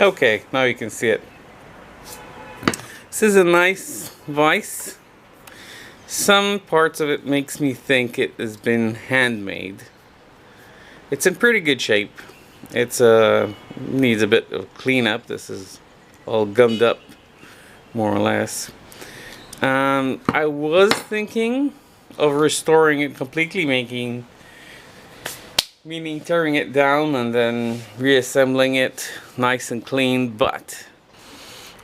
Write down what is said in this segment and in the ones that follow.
Okay, now you can see it. This is a nice vise. Some parts of it makes me think it has been handmade. It's in pretty good shape. It's needs a bit of cleanup. This is all gummed up, more or less. I was thinking of restoring it completely, meaning tearing it down and then reassembling it nice and clean, but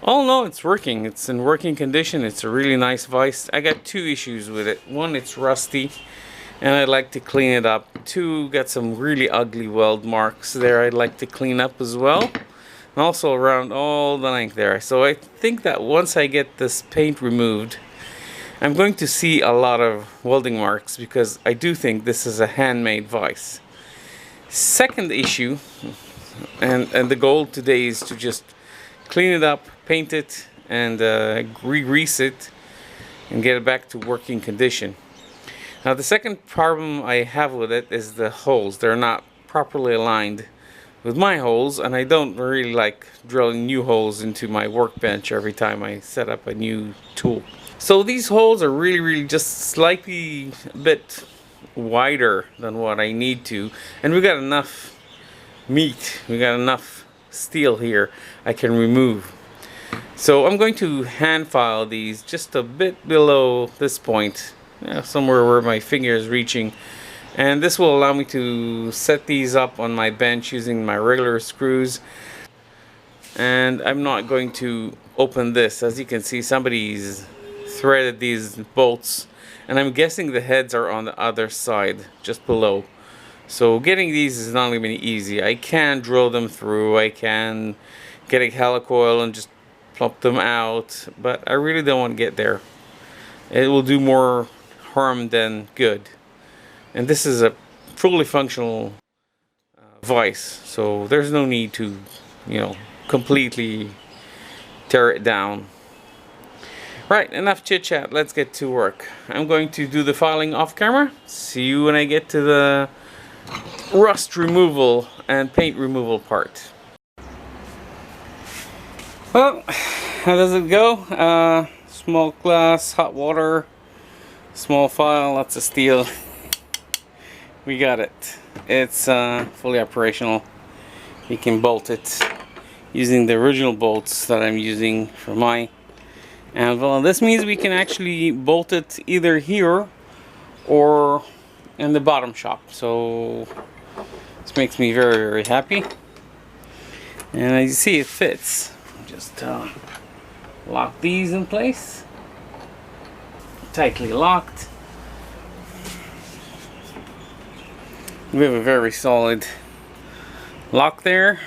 all no, it's working. It's in working condition. It's a really nice vise. I got two issues with it. One, it's rusty and I'd like to clean it up. Two, got some really ugly weld marks there I'd like to clean up as well, and also around all the length there. So I think that once I get this paint removed, I'm going to see a lot of welding marks, because I do think this is a handmade vise. Second issue, and the goal today is to just clean it up, paint it, and re-grease it and get it back to working condition. Now the second problem I have with it is the holes. They're not properly aligned with my holes, and I don't really like drilling new holes into my workbench every time I set up a new tool. So these holes are really just slightly a bit wider than what I need to, and we got enough meat, we got enough steel here I can remove. So I'm going to hand file these just a bit below this point, somewhere where my finger is reaching, and this will allow me to set these up on my bench using my regular screws. And I'm not going to open this. As you can see, somebody's threaded these bolts, and I'm guessing the heads are on the other side, just below. So getting these is not going to be easy. I can drill them through, I can get a helicoil and just plump them out, but I really don't want to get there. It will do more harm than good. And this is a fully functional vise, so there's no need to, completely tear it down. Right, enough chit chat, let's get to work. I'm going to do the filing off camera. See you when I get to the rust removal and paint removal part. Well, how does it go? Small glass, hot water, small file, lots of steel. We got it. It's fully operational. You can bolt it using the original bolts that I'm using for my anvil. This means we can actually bolt it either here or in the bottom shop. So this makes me very happy. And as you see, it fits. Just lock these in place. Tightly locked. We have a very solid lock there.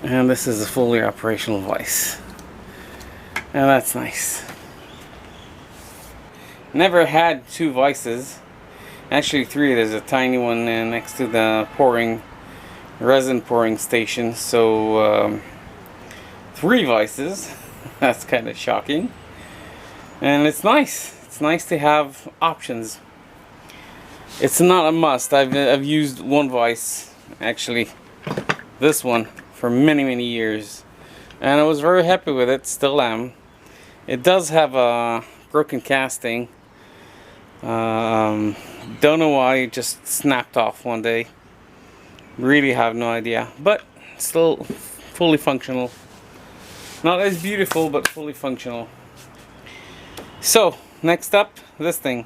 And this is a fully operational vise. And that's nice. Never had two vices. Actually three. There's a tiny one next to the resin pouring station. So three vices. That's kind of shocking. And it's nice. It's nice to have options. It's not a must. I've used one vise, actually, this one, for many years, and I was very happy with it. Still am. It does have a broken casting. Don't know why it just snapped off one day. Really have no idea, but still fully functional. Not as beautiful, but fully functional. So next up, this thing.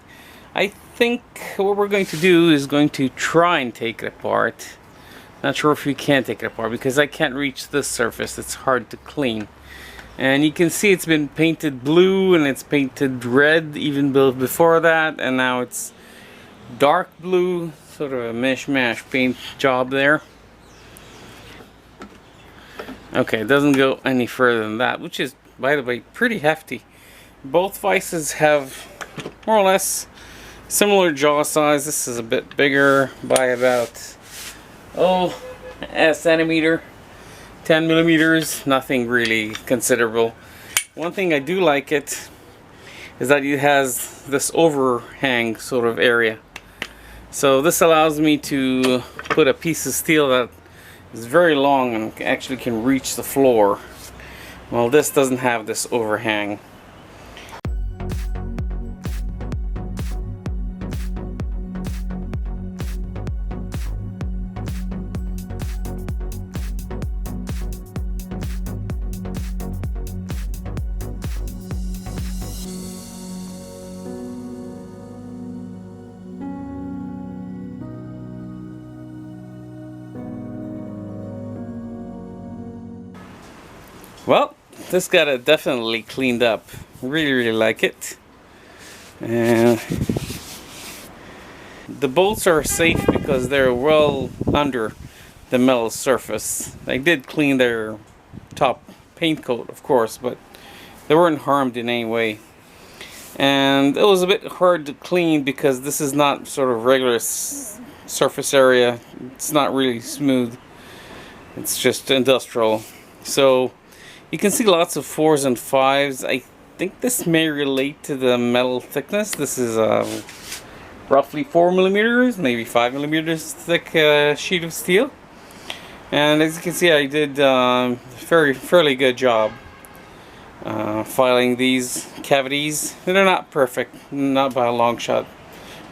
I think what we're going to do is going to try and take it apart. Not sure if we can take it apart because I can't reach this surface. It's hard to clean. And you can see it's been painted blue and it's painted red even before that, and now it's dark blue, sort of a mishmash paint job there. Okay, it doesn't go any further than that, which is, by the way, pretty hefty. Both vices have more or less similar jaw size. This is a bit bigger by about a centimeter, 10 millimeters, nothing really considerable. One thing I do like it is that it has this overhang sort of area. So this allows me to put a piece of steel that It's very long and actually can reach the floor. Well, this doesn't have this overhang. Well, this got it definitely cleaned up. Really like it. And the bolts are safe because they're well under the metal surface. I did clean their top paint coat, of course, but they weren't harmed in any way. And it was a bit hard to clean because this is not sort of regular surface area. It's not really smooth. It's just industrial. So you can see lots of 4s and 5s. I think this may relate to the metal thickness. This is roughly 4 millimeters, maybe 5 millimeters thick sheet of steel. And as you can see, I did a fairly good job filing these cavities. They're not perfect, not by a long shot,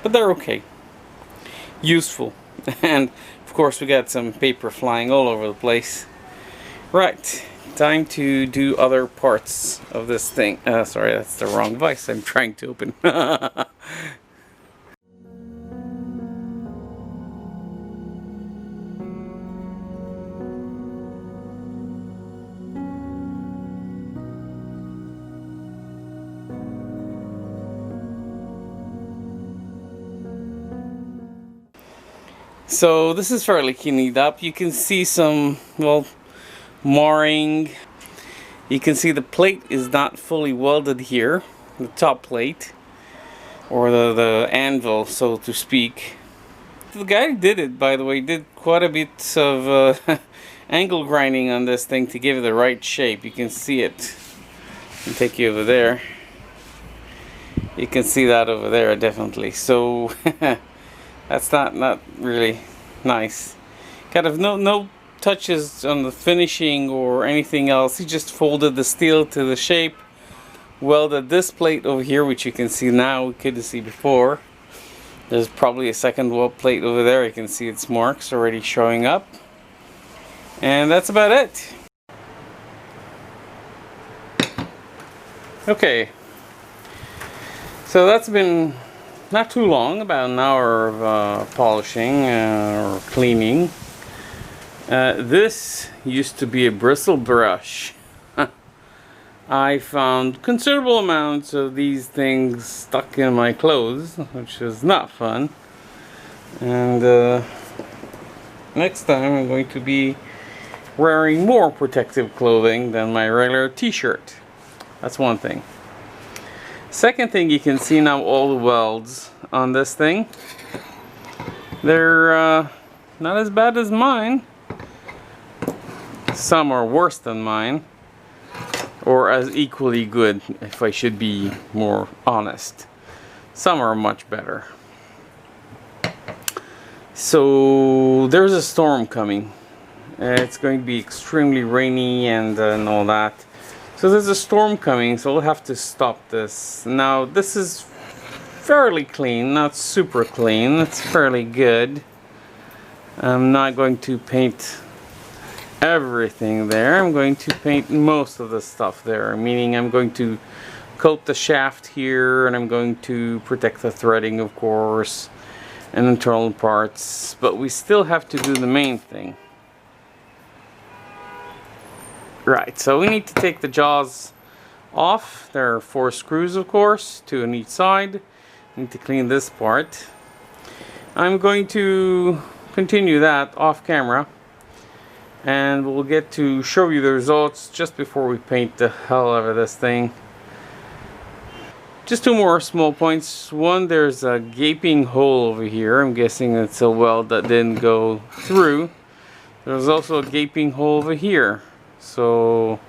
but they're okay. Useful. And of course we got some paper flying all over the place. Right. Time to do other parts of this thing. Sorry, that's the wrong vise I'm trying to open. So this is fairly cleaned up. You can see some, well, marring. You can see the plate is not fully welded here, the top plate, or the anvil, so to speak. The guy who did it, by the way, did quite a bit of angle grinding on this thing to give it the right shape. You can see it. I'll take you over there. You can see that over there, definitely. So that's not really nice. Kind of no touches on the finishing or anything else. He just folded the steel to the shape, welded this plate over here, which you can see now, we couldn't see before. There's probably a second weld plate over there. You can see its marks already showing up. And that's about it. Okay, so that's been not too long, about an hour of polishing or cleaning. This used to be a bristle brush. I found considerable amounts of these things stuck in my clothes, which is not fun. And next time I'm going to be wearing more protective clothing than my regular t-shirt. That's one thing. Second thing, you can see now all the welds on this thing. They're not as bad as mine. Some are worse than mine, or as equally good, if I should be more honest. Some are much better. So there's a storm coming. It's going to be extremely rainy and all that. So there's a storm coming, so we'll have to stop this. Now this is fairly clean, not super clean. It's fairly good. I'm not going to paint everything there. I'm going to paint most of the stuff there, meaning I'm going to coat the shaft here, and I'm going to protect the threading, of course, and internal parts, but we still have to do the main thing. Right, so we need to take the jaws off. There are 4 screws, of course, 2 on each side. Need to clean this part. I'm going to continue that off camera, and we'll get to show you the results just before we paint the hell out of this thing. Just 2 more small points. One, there's a gaping hole over here. I'm guessing it's a weld that didn't go through. There's also a gaping hole over here. So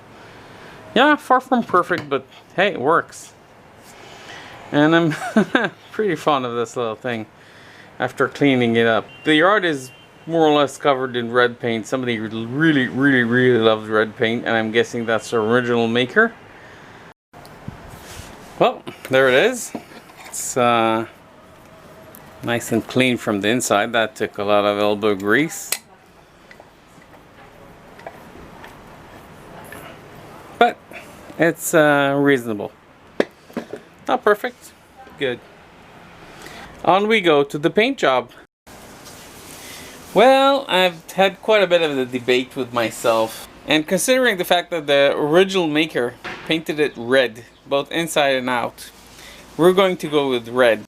yeah, far from perfect, but hey, it works. And I'm pretty fond of this little thing after cleaning it up. The yard is more or less covered in red paint. Somebody really loves red paint, and I'm guessing that's the original maker. Well, there it is. It's nice and clean from the inside. That took a lot of elbow grease. But it's reasonable. Not perfect. Good. On we go to the paint job. Well, I've had quite a bit of a debate with myself. And considering the fact that the original maker painted it red, both inside and out, we're going to go with red.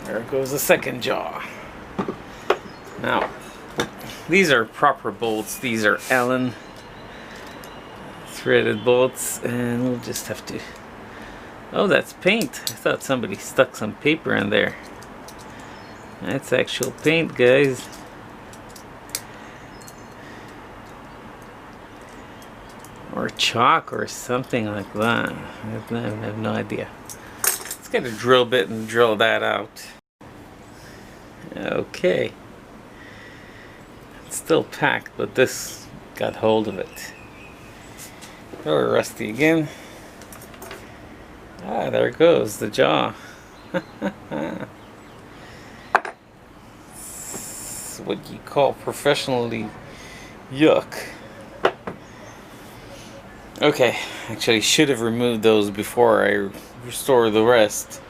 There goes the second jaw. Now, these are proper bolts. These are Allen threaded bolts, and we'll just have to... Oh, that's paint. I thought somebody stuck some paper in there. That's actual paint, guys. Or chalk or something like that. I have no idea. Let's get a drill bit and drill that out. Okay. It's still packed, but this got hold of it. Oh, rusty again. Ah, there goes the jaw. It's what you call professionally yuck. Okay, actually should have removed those before I restore the rest.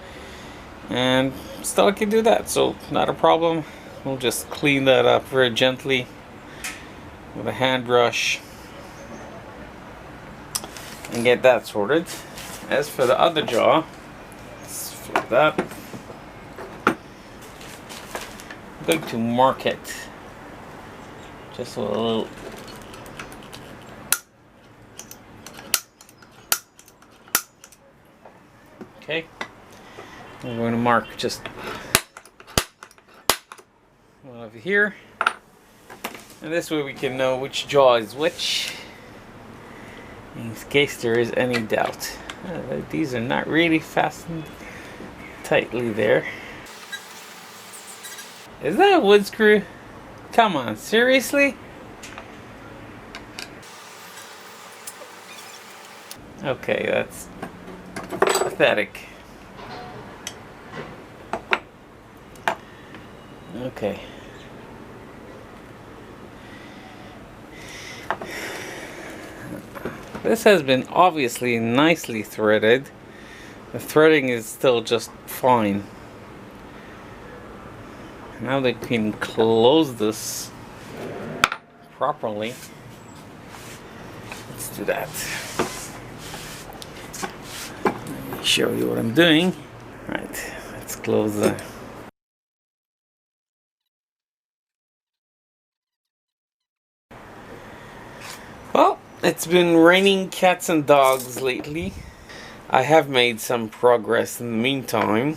And still I can do that, so not a problem. We'll just clean that up very gently with a hand brush and get that sorted. As for the other jaw, let's flip that. I'm going to mark it just with a little. Okay, we're going to mark just one over here, and this way we can know which jaw is which, in case there is any doubt. These are not really fastened tightly there. Is that a wood screw? Come on, seriously? Okay, that's pathetic. Okay. This has been obviously nicely threaded. The threading is still just fine. Now they can close this properly. Let's do that. Let me show you what I'm doing. Right, let's close the... Well, it's been raining cats and dogs lately. I have made some progress in the meantime.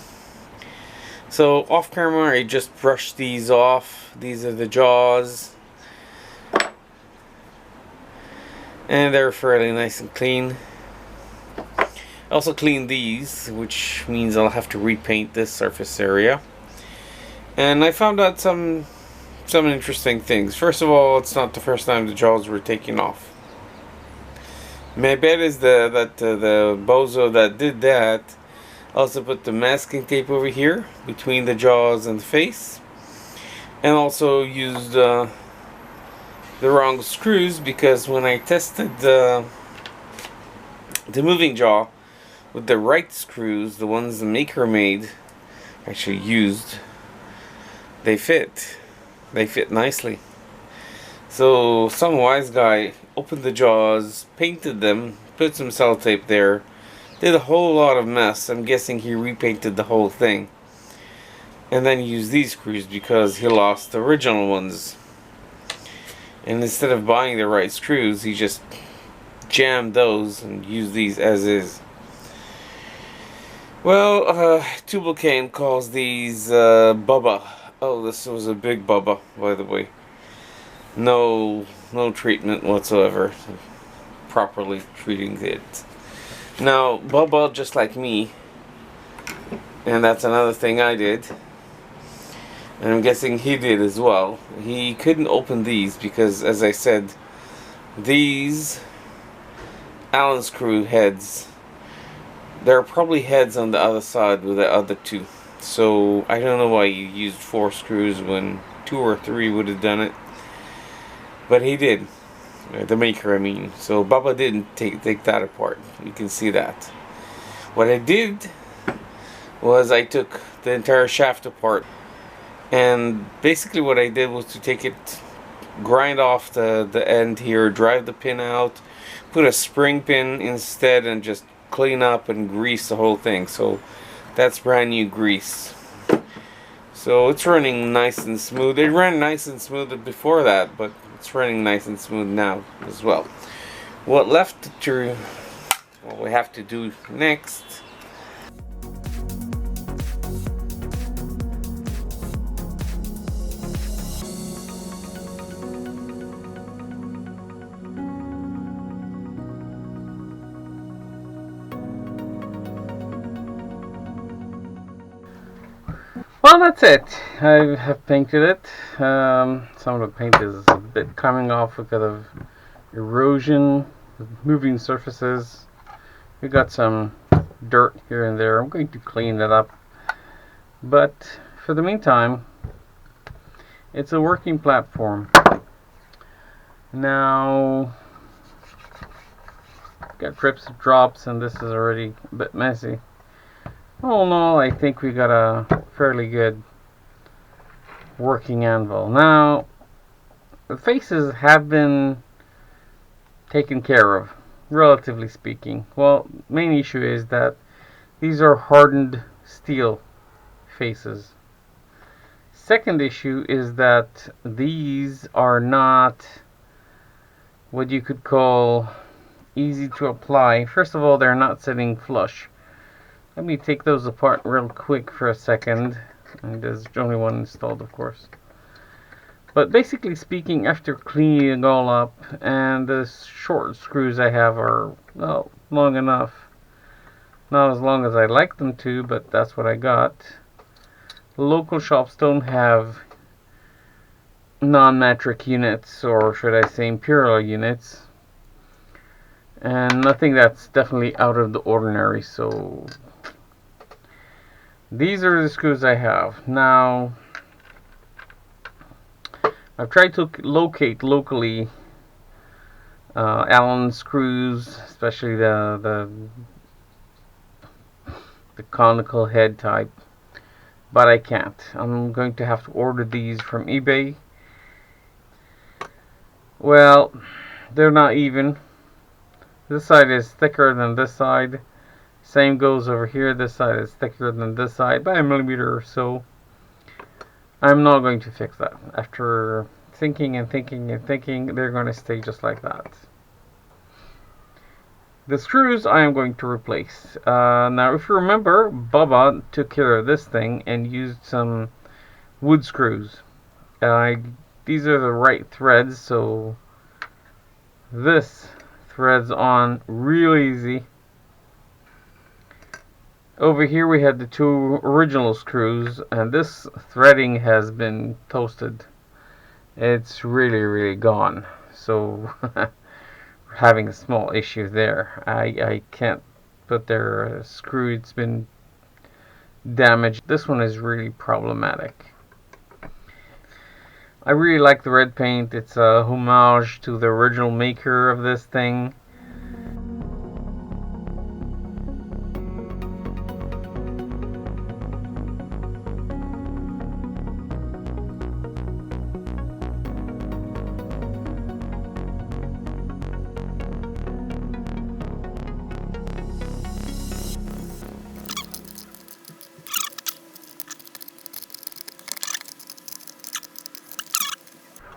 So off camera I just brushed these off. These are the jaws. and they're fairly nice and clean. I also cleaned these, which means I'll have to repaint this surface area. And I found out some interesting things. First of all, it's not the first time the jaws were taken off. My bet is that the bozo that did that also put the masking tape over here between the jaws and the face, and also used the wrong screws, because when I tested the moving jaw with the right screws, the ones the maker made actually used, they fit nicely. So some wise guy opened the jaws, painted them, put some sellotape there, did a whole lot of mess. I'm guessing he repainted the whole thing, and then used these screws because he lost the original ones. And instead of buying the right screws, he just jammed those and used these as is. Well, Tubal-Cain calls these Bubba. Oh, this was a big Bubba, by the way. No treatment whatsoever, properly treating it. Now, Bubba, just like me, and that's another thing I did, and I'm guessing he did as well. He couldn't open these because, as I said, these Allen screw heads, there are probably heads on the other side with the other two. So I don't know why you used 4 screws when 2 or 3 would have done it. But he did. The maker, I mean. So Bubba didn't take that apart. You can see that. What I did was I took the entire shaft apart. And basically what I did was to take it, grind off the end here, drive the pin out, put a spring pin instead, and just clean up and grease the whole thing. So that's brand new grease. So it's running nice and smooth. It ran nice and smooth before that, but it's running nice and smooth now as well. What we have to do next Well, that's it. I have painted it. Some of the paint is a bit coming off because of erosion, moving surfaces. We got some dirt here and there. I'm going to clean that up. But for the meantime, it's a working platform. Now, got drips and drops, and this is already a bit messy. All in all, I think we got a fairly good working anvil. Now, the faces have been taken care of, relatively speaking. Well, main issue is that these are hardened steel faces. Second issue is that these are not what you could call easy to apply. First of all, they're not sitting flush. Let me take those apart real quick for a second. And there's only one installed, of course. But basically speaking, after cleaning it all up, and the short screws I have are, well, long enough. Not as long as I like them to, but that's what I got. Local shops don't have non-metric units, or should I say imperial units. And nothing that's definitely out of the ordinary, so these are the screws I have. Now, I've tried to locate locally Allen screws, especially the conical head type, but I can't. I'm going to have to order these from eBay. Well, they're not even. This side is thicker than this side. Same goes over here. This side is thicker than this side by a millimeter or so. I'm not going to fix that. After thinking and thinking and thinking, they're going to stay just like that. The screws I am going to replace. Now, if you remember, Bubba took care of this thing and used some wood screws. These are the right threads, so this threads on real easy. Over here we had the two original screws, and this threading has been toasted. It's really gone. So having a small issue there. I can't put their screw. It's been damaged. This one is really problematic. I really like the red paint. It's a homage to the original maker of this thing.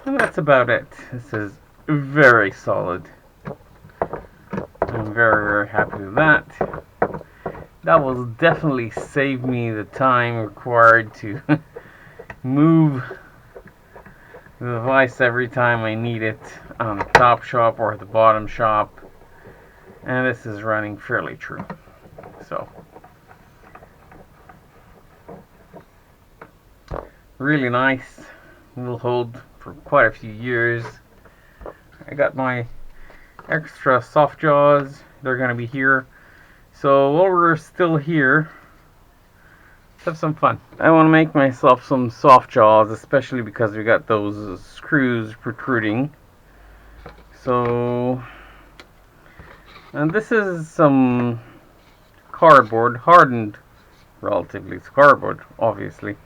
And that's about it. This is very solid. I'm very happy with that. That will definitely save me the time required to move the vise every time I need it on the top shop or the bottom shop. And this is running fairly true. So, really nice. Will hold for quite a few years. I got my extra soft jaws. They're going to be here. So while we're still here, let's have some fun. I want to make myself some soft jaws, especially because we got those screws protruding. So, and this is some cardboard, hardened relatively. It's cardboard, obviously.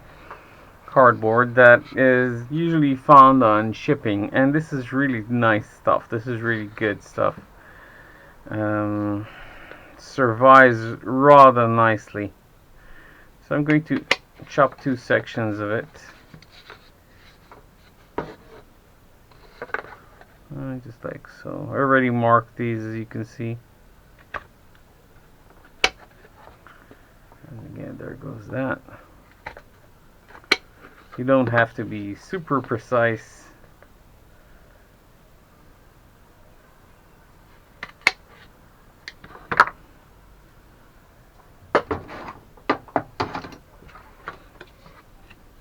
Cardboard that is usually found on shipping, and this is really nice stuff. This is really good stuff. Survives rather nicely. So I'm going to chop two sections of it. Just like so. I already marked these, as you can see. And again, there goes that. You don't have to be super precise.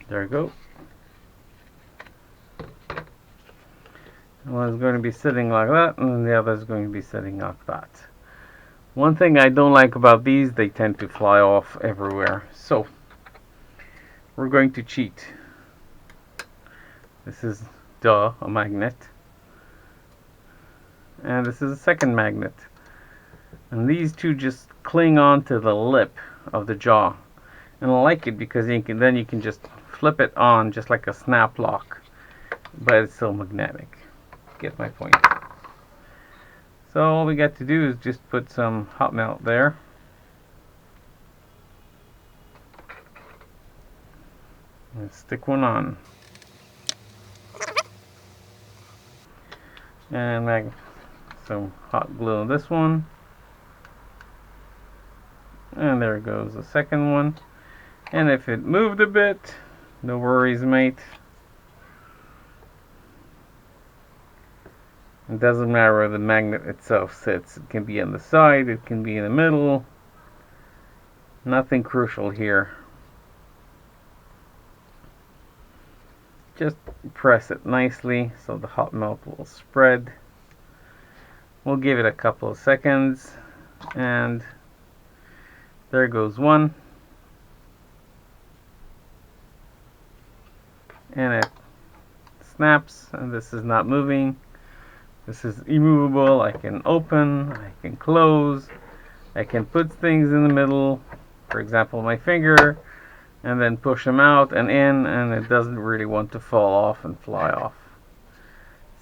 There we go. One is going to be sitting like that, and the other is going to be sitting like that. One thing I don't like about these, they tend to fly off everywhere. So, we're going to cheat. This is, a magnet. And this is a second magnet. And these two just cling on to the lip of the jaw. And I like it because you can just flip it on just like a snap lock. But it's still magnetic. Get my point. So all we got to do is just put some hot melt there. And stick one on. And some hot glue on this one. And there goes the second one. And if it moved a bit, no worries, mate. It doesn't matter where the magnet itself sits. It can be on the side, it can be in the middle. Nothing crucial here. Just press it nicely so the hot melt will spread. We'll give it a couple of seconds, and there goes one. And it snaps, and this is not moving. This is immovable. I can open, I can close, I can put things in the middle, for example my finger, and then push them out and in, and it doesn't really want to fall off and fly off.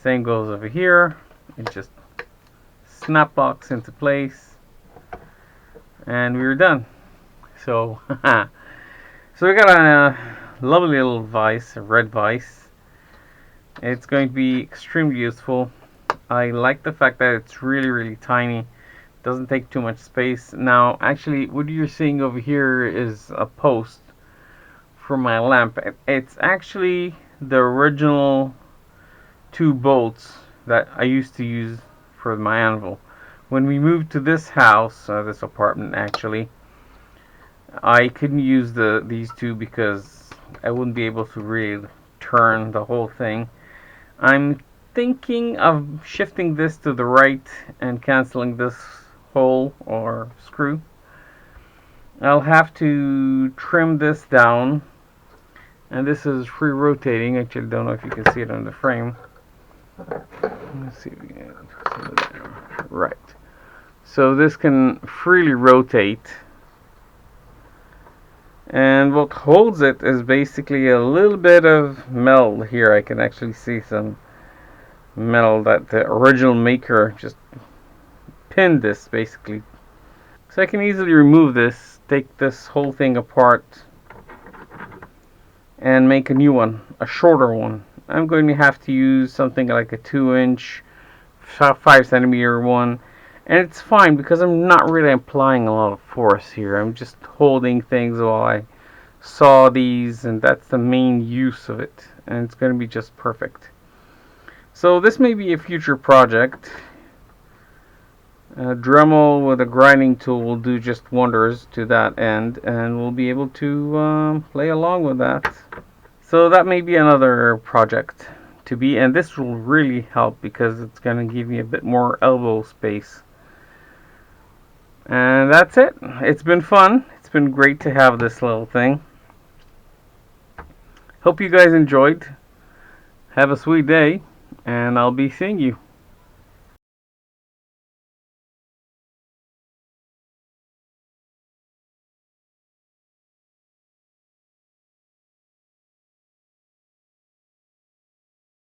Same goes over here. It just snap locks into place, and we're done. So, so we got a lovely little vise, a red vise. It's going to be extremely useful. I like the fact that it's really tiny. Doesn't take too much space. Now, actually, what you're seeing over here is a post for my lamp. It's actually the original two bolts that I used to use for my anvil. When we moved to this house, this apartment actually, I couldn't use these two because I wouldn't be able to really turn the whole thing. I'm thinking of shifting this to the right and canceling this hole or screw. I'll have to trim this down, and this is free rotating. Actually, don't know if you can see it on the frame. Let's see if we can see it there. Right. So this can freely rotate, and what holds it is basically a little bit of metal here. I can actually see some metal that the original maker just pinned this basically. So I can easily remove this, take this whole thing apart, and make a new one, a shorter one. I'm going to have to use something like a 2-inch, 5 centimeter one, and it's fine because I'm not really applying a lot of force here. I'm just holding things while I saw these, and that's the main use of it, and it's going to be just perfect. So this may be a future project. A Dremel with a grinding tool will do just wonders to that end, and we'll be able to play along with that. So that may be another project to be, and this will really help because it's going to give me a bit more elbow space. And that's it. It's been fun. It's been great to have this little thing. Hope you guys enjoyed. Have a sweet day, and I'll be seeing you.